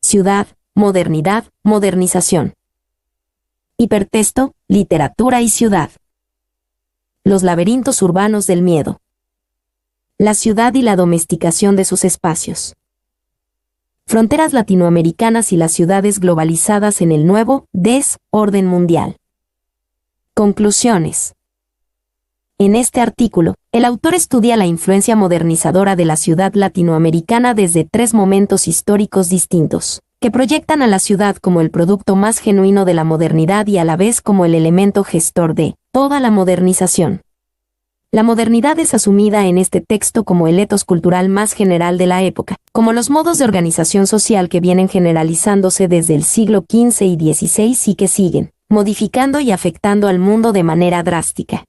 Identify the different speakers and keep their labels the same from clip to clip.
Speaker 1: ciudad, modernidad, modernización. Hipertexto, literatura y ciudad. Los laberintos urbanos del miedo. La ciudad y la domesticación de sus espacios. Fronteras latinoamericanas y las ciudades globalizadas en el nuevo desorden mundial. Conclusiones. En este artículo, el autor estudia la influencia modernizadora de la ciudad latinoamericana desde 3 momentos históricos distintos, que proyectan a la ciudad como el producto más genuino de la modernidad y a la vez como el elemento gestor de toda la modernización. La modernidad es asumida en este texto como el etos cultural más general de la época, como los modos de organización social que vienen generalizándose desde el siglo XV y XVI y que siguen, modificando y afectando al mundo de manera drástica.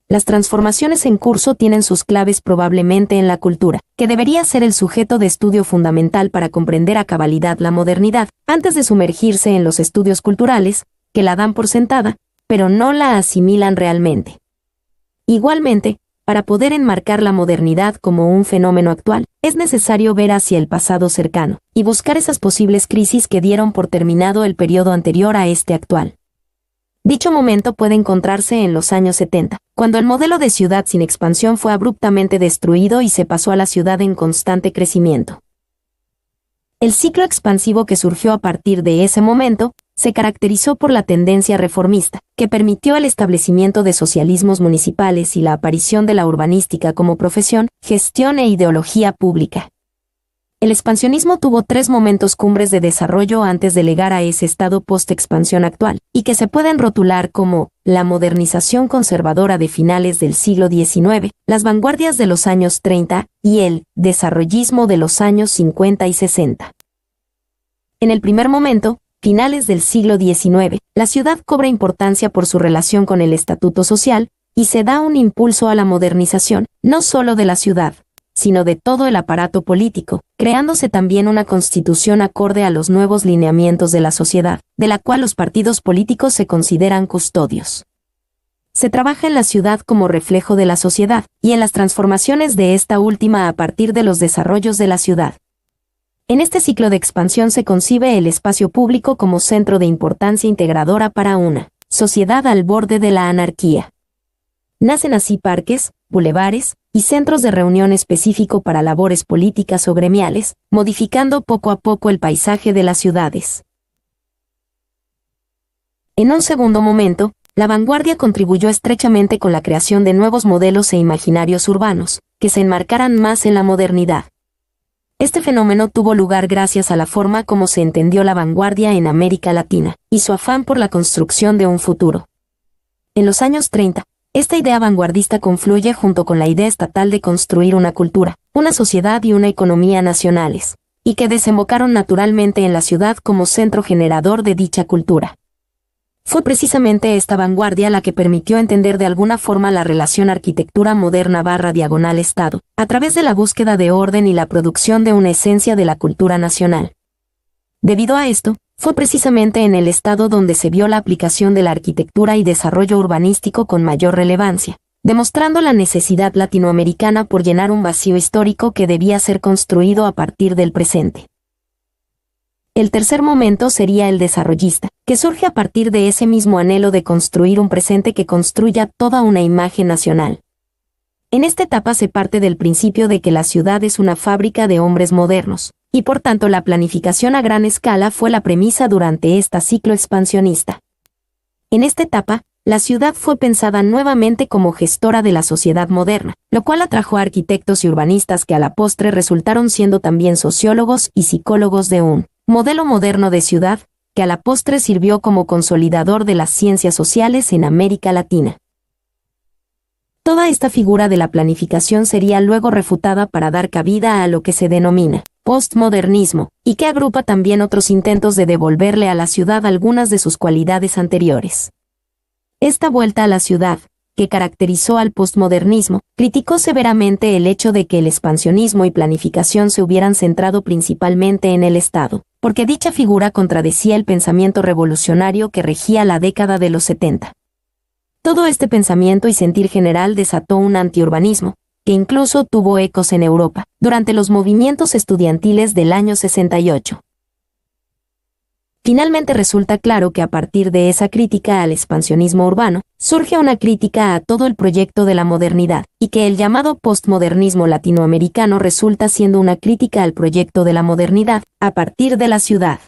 Speaker 1: Las transformaciones en curso tienen sus claves probablemente en la cultura, que debería ser el sujeto de estudio fundamental para comprender a cabalidad la modernidad, antes de sumergirse en los estudios culturales, que la dan por sentada, pero no la asimilan realmente. Igualmente, para poder enmarcar la modernidad como un fenómeno actual, es necesario ver hacia el pasado cercano, y buscar esas posibles crisis que dieron por terminado el periodo anterior a este actual. Dicho momento puede encontrarse en los años 70, cuando el modelo de ciudad sin expansión fue abruptamente destruido y se pasó a la ciudad en constante crecimiento. El ciclo expansivo que surgió a partir de ese momento se caracterizó por la tendencia reformista, que permitió el establecimiento de socialismos municipales y la aparición de la urbanística como profesión, gestión e ideología pública. El expansionismo tuvo 3 momentos cumbres de desarrollo antes de llegar a ese estado post-expansión actual, y que se pueden rotular como la modernización conservadora de finales del siglo XIX, las vanguardias de los años 30 y el desarrollismo de los años 50 y 60. En el primer momento, finales del siglo XIX, la ciudad cobra importancia por su relación con el estatuto social, y se da un impulso a la modernización, no solo de la ciudad, sino de todo el aparato político, creándose también una constitución acorde a los nuevos lineamientos de la sociedad, de la cual los partidos políticos se consideran custodios. Se trabaja en la ciudad como reflejo de la sociedad, y en las transformaciones de esta última a partir de los desarrollos de la ciudad. En este ciclo de expansión se concibe el espacio público como centro de importancia integradora para una sociedad al borde de la anarquía. Nacen así parques, bulevares y centros de reunión específico para labores políticas o gremiales, modificando poco a poco el paisaje de las ciudades. En un segundo momento, la vanguardia contribuyó estrechamente con la creación de nuevos modelos e imaginarios urbanos, que se enmarcaran más en la modernidad. Este fenómeno tuvo lugar gracias a la forma como se entendió la vanguardia en América Latina, y su afán por la construcción de un futuro. En los años 30, esta idea vanguardista confluye junto con la idea estatal de construir una cultura, una sociedad y una economía nacionales, y que desembocaron naturalmente en la ciudad como centro generador de dicha cultura. Fue precisamente esta vanguardia la que permitió entender de alguna forma la relación arquitectura moderna / Estado, a través de la búsqueda de orden y la producción de una esencia de la cultura nacional. Debido a esto, fue precisamente en el Estado donde se vio la aplicación de la arquitectura y desarrollo urbanístico con mayor relevancia, demostrando la necesidad latinoamericana por llenar un vacío histórico que debía ser construido a partir del presente. El tercer momento sería el desarrollista, que surge a partir de ese mismo anhelo de construir un presente que construya toda una imagen nacional. En esta etapa se parte del principio de que la ciudad es una fábrica de hombres modernos, y por tanto la planificación a gran escala fue la premisa durante este ciclo expansionista. En esta etapa, la ciudad fue pensada nuevamente como gestora de la sociedad moderna, lo cual atrajo a arquitectos y urbanistas que a la postre resultaron siendo también sociólogos y psicólogos de un modelo moderno de ciudad, que a la postre sirvió como consolidador de las ciencias sociales en América Latina. Toda esta figura de la planificación sería luego refutada para dar cabida a lo que se denomina postmodernismo, y que agrupa también otros intentos de devolverle a la ciudad algunas de sus cualidades anteriores. Esta vuelta a la ciudad, que caracterizó al postmodernismo, criticó severamente el hecho de que el expansionismo y planificación se hubieran centrado principalmente en el Estado, porque dicha figura contradecía el pensamiento revolucionario que regía la década de los 70. Todo este pensamiento y sentir general desató un antiurbanismo, que incluso tuvo ecos en Europa, durante los movimientos estudiantiles del año 68. Finalmente resulta claro que a partir de esa crítica al expansionismo urbano, surge una crítica a todo el proyecto de la modernidad, y que el llamado postmodernismo latinoamericano resulta siendo una crítica al proyecto de la modernidad, a partir de la ciudad.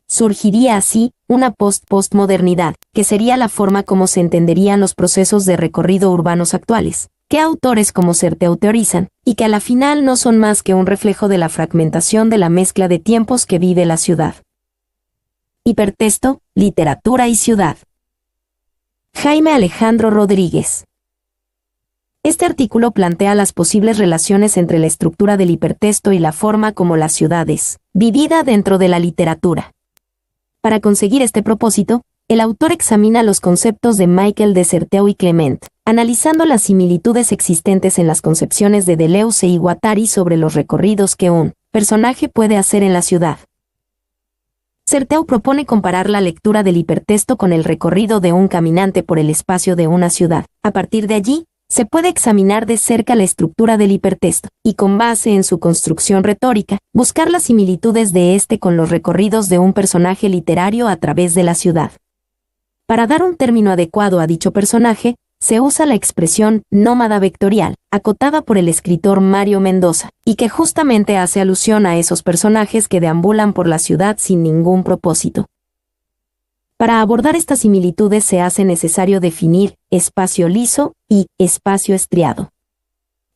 Speaker 1: Surgiría así una postmodernidad, que sería la forma como se entenderían los procesos de recorrido urbanos actuales, que autores como Serteu teorizan, y que a la final no son más que un reflejo de la fragmentación de la mezcla de tiempos que vive la ciudad. Hipertexto, literatura y ciudad. Jaime Alejandro Rodríguez. Este artículo plantea las posibles relaciones entre la estructura del hipertexto y la forma como la ciudad es vivida dentro de la literatura. Para conseguir este propósito, el autor examina los conceptos de Michael de Certeau y Clement, analizando las similitudes existentes en las concepciones de Deleuze y Guattari sobre los recorridos que un personaje puede hacer en la ciudad. Certeau propone comparar la lectura del hipertexto con el recorrido de un caminante por el espacio de una ciudad. A partir de allí, se puede examinar de cerca la estructura del hipertexto, y con base en su construcción retórica, buscar las similitudes de este con los recorridos de un personaje literario a través de la ciudad. Para dar un término adecuado a dicho personaje, se usa la expresión nómada vectorial, acotada por el escritor Mario Mendoza, y que justamente hace alusión a esos personajes que deambulan por la ciudad sin ningún propósito. Para abordar estas similitudes se hace necesario definir espacio liso y espacio estriado.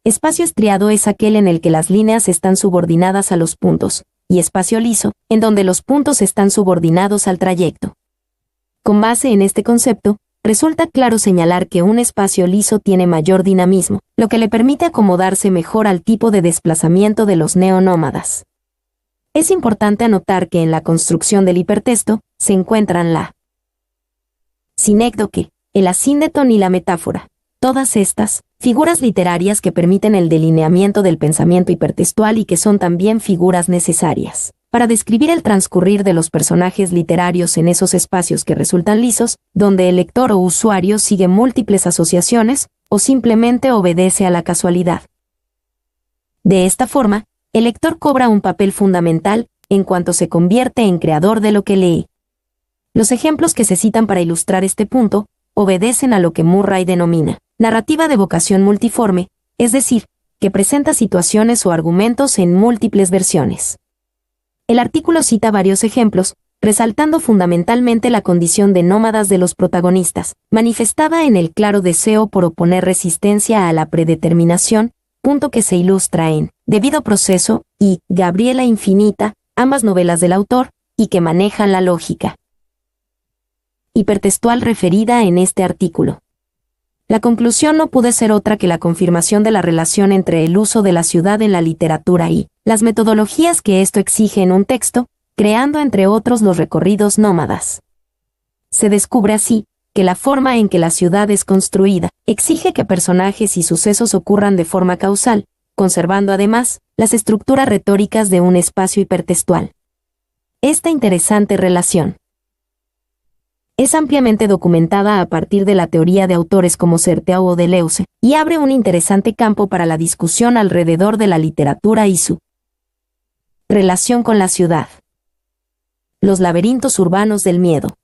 Speaker 1: Espacio estriado es aquel en el que las líneas están subordinadas a los puntos, y espacio liso, en donde los puntos están subordinados al trayecto. Con base en este concepto, resulta claro señalar que un espacio liso tiene mayor dinamismo, lo que le permite acomodarse mejor al tipo de desplazamiento de los neonómadas. Es importante anotar que en la construcción del hipertexto se encuentran la sinécdoque, el asíndeton y la metáfora. Todas estas, figuras literarias que permiten el delineamiento del pensamiento hipertextual y que son también figuras necesarias para describir el transcurrir de los personajes literarios en esos espacios que resultan lisos, donde el lector o usuario sigue múltiples asociaciones, o simplemente obedece a la casualidad. De esta forma, el lector cobra un papel fundamental, en cuanto se convierte en creador de lo que lee. Los ejemplos que se citan para ilustrar este punto, obedecen a lo que Murray denomina narrativa de vocación multiforme, es decir, que presenta situaciones o argumentos en múltiples versiones. El artículo cita varios ejemplos, resaltando fundamentalmente la condición de nómadas de los protagonistas, manifestada en el claro deseo por oponer resistencia a la predeterminación, punto que se ilustra en Debido Proceso y Gabriela Infinita, ambas novelas del autor, y que manejan la lógica hipertextual referida en este artículo. La conclusión no puede ser otra que la confirmación de la relación entre el uso de la ciudad en la literatura y las metodologías que esto exige en un texto, creando entre otros los recorridos nómadas. Se descubre así que la forma en que la ciudad es construida exige que personajes y sucesos ocurran de forma causal, conservando además las estructuras retóricas de un espacio hipertextual. Esta interesante relación es ampliamente documentada a partir de la teoría de autores como Certeau o Deleuze, y abre un interesante campo para la discusión alrededor de la literatura y su relación con la ciudad. Los laberintos urbanos del miedo.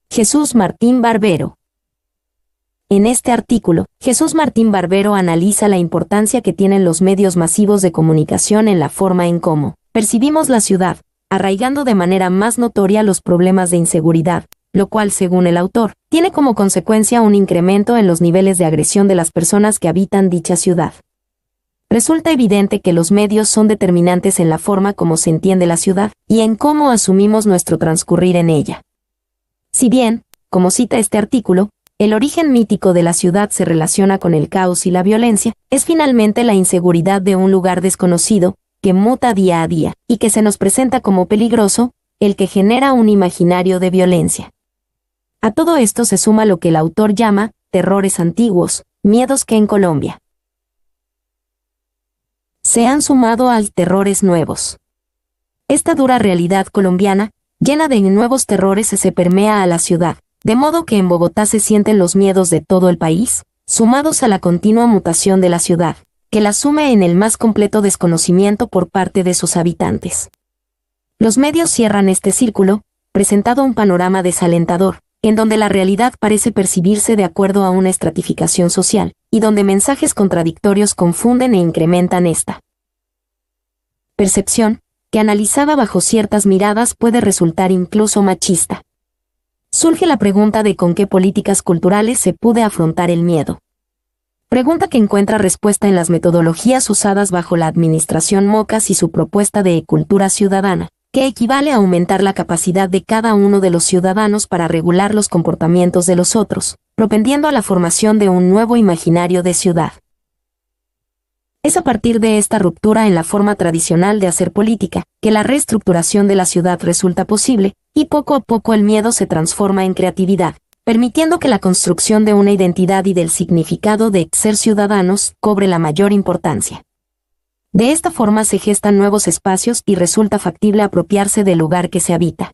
Speaker 1: Jesús Martín Barbero. En este artículo, Jesús Martín Barbero analiza la importancia que tienen los medios masivos de comunicación en la forma en cómo percibimos la ciudad, arraigando de manera más notoria los problemas de inseguridad, lo cual, según el autor, tiene como consecuencia un incremento en los niveles de agresión de las personas que habitan dicha ciudad. Resulta evidente que los medios son determinantes en la forma como se entiende la ciudad y en cómo asumimos nuestro transcurrir en ella. Si bien, como cita este artículo, el origen mítico de la ciudad se relaciona con el caos y la violencia, es finalmente la inseguridad de un lugar desconocido, que muta día a día, y que se nos presenta como peligroso, el que genera un imaginario de violencia. A todo esto se suma lo que el autor llama terrores antiguos, miedos que en Colombia se han sumado a terrores nuevos. Esta dura realidad colombiana, llena de nuevos terrores, se permea a la ciudad, de modo que en Bogotá se sienten los miedos de todo el país, sumados a la continua mutación de la ciudad, que la sume en el más completo desconocimiento por parte de sus habitantes. Los medios cierran este círculo, presentando un panorama desalentador, en donde la realidad parece percibirse de acuerdo a una estratificación social, y donde mensajes contradictorios confunden e incrementan esta percepción, que analizada bajo ciertas miradas puede resultar incluso machista. Surge la pregunta de con qué políticas culturales se puede afrontar el miedo. Pregunta que encuentra respuesta en las metodologías usadas bajo la administración Mocas y su propuesta de cultura ciudadana, que equivale a aumentar la capacidad de cada uno de los ciudadanos para regular los comportamientos de los otros, propendiendo a la formación de un nuevo imaginario de ciudad. Es a partir de esta ruptura en la forma tradicional de hacer política, que la reestructuración de la ciudad resulta posible, y poco a poco el miedo se transforma en creatividad, permitiendo que la construcción de una identidad y del significado de ser ciudadanos cobre la mayor importancia. De esta forma se gestan nuevos espacios y resulta factible apropiarse del lugar que se habita.